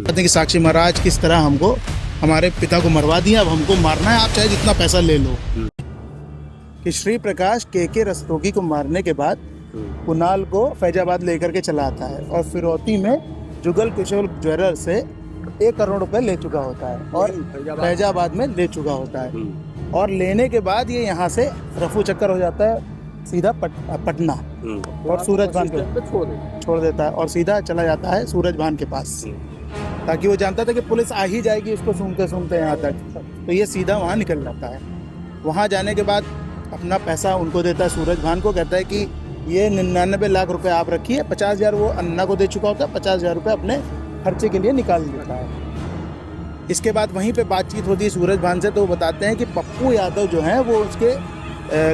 कहते हैं कि साक्षी महाराज किस तरह हमको हमारे पिता को मरवा दिया, अब हमको मारना है, आप चाहे जितना पैसा ले लो। कि श्री प्रकाश के रस्तोगी को मारने के बाद कुणाल को फैजाबाद लेकर के चला आता है और फिरौती में जुगल किशोर ज्वेलर से 1 करोड़ रुपए ले चुका होता है और फैजाबाद में ले चुका होता है। और लेने के बाद ये यहाँ से रफू चक्कर हो जाता है सीधा पटना और सूरज भान के छोड़ देता है और सीधा चला जाता है सूरज भान के पास, ताकि वो जानता था कि पुलिस आ ही जाएगी इसको सूंघते सूंघते यहाँ तक, तो ये सीधा वहाँ निकल जाता है। वहाँ जाने के बाद अपना पैसा उनको देता है सूरज भान को, कहता है कि ये 99 लाख रुपए आप रखिए, 50,000 वो अन्ना को दे चुका होता है, 50,000 रुपये अपने खर्चे के लिए निकाल देता है। इसके बाद वहीं पे बातचीत होती है सूरज भान से, तो वो बताते हैं कि पप्पू यादव जो हैं वो उसके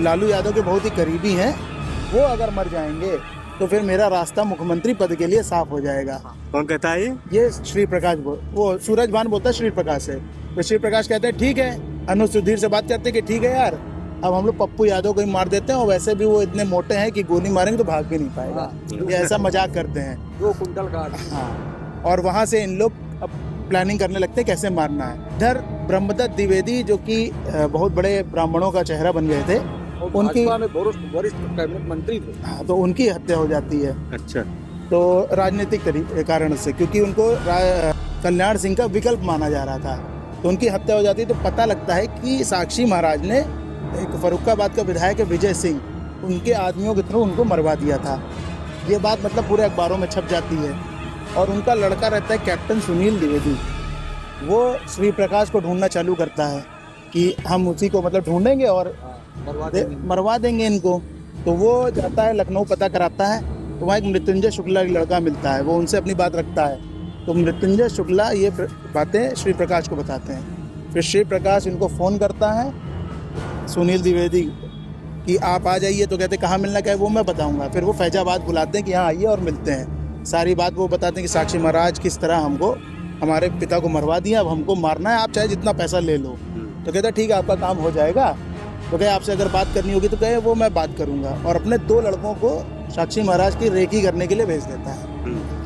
लालू यादव के बहुत ही करीबी हैं, वो अगर मर जाएंगे तो फिर मेरा रास्ता मुख्यमंत्री पद के लिए साफ हो जाएगा। कौन कहता है ये श्री प्रकाश वो सूरज भान बोलता है श्री प्रकाश से। तो श्री प्रकाश कहते हैं ठीक है, अनुज सुधीर से बात करते हैं कि ठीक है यार, अब हम लोग पप्पू यादव को ही मार देते हैं और वैसे भी वो इतने मोटे हैं कि गोली मारेंगे तो भाग भी नहीं पाएगा, ये ऐसा मजाक करते हैं 2 कुंटल का। हाँ, और वहाँ से इन लोग अब प्लानिंग करने लगते हैं कैसे मारना है। इधर ब्रह्मदत्त द्विवेदी जो कि बहुत बड़े ब्राह्मणों का चेहरा बन गए थे, उनकी वरिष्ठ कैबिनेट मंत्री थे। हाँ, तो उनकी हत्या हो जाती है। अच्छा। तो राजनीतिक कारण से, क्योंकि उनको कल्याण सिंह का विकल्प माना जा रहा था, तो उनकी हत्या हो जाती है। तो पता लगता है कि साक्षी महाराज ने एक फर्रुखाबाद का विधायक विजय सिंह, उनके आदमियों के थ्रू उनको मरवा दिया था। ये बात मतलब पूरे अखबारों में छप जाती है। और उनका लड़का रहता है कैप्टन सुनील द्विवेदी, वो श्री प्रकाश को ढूंढना चालू करता है कि हम उसी को मतलब ढूंढेंगे और मरवा देंगे इनको। तो वो जाता है लखनऊ, पता कराता है, तो वहाँ एक मृत्युंजय शुक्ला लड़का मिलता है, वो उनसे अपनी बात रखता है। तो मृत्युंजय शुक्ला ये बातें श्री प्रकाश को बताते हैं। फिर श्री प्रकाश इनको फ़ोन करता है सुनील द्विवेदी कि आप आ जाइए, तो कहते कहाँ मिलना क्या है वो मैं बताऊंगा। फिर वो फैजाबाद बुलाते हैं कि यहाँ आइए और मिलते हैं। सारी बात वो बताते हैं कि साक्षी महाराज किस तरह हमको हमारे पिता को मरवा दिया, अब हमको मारना है, आप चाहे जितना पैसा ले लो। तो कहते ठीक है आपका काम हो जाएगा। तो कहे आपसे अगर बात करनी होगी तो कहे वो मैं बात करूंगा, और अपने 2 लड़कों को साक्षी महाराज की रेकी करने के लिए भेज देता है।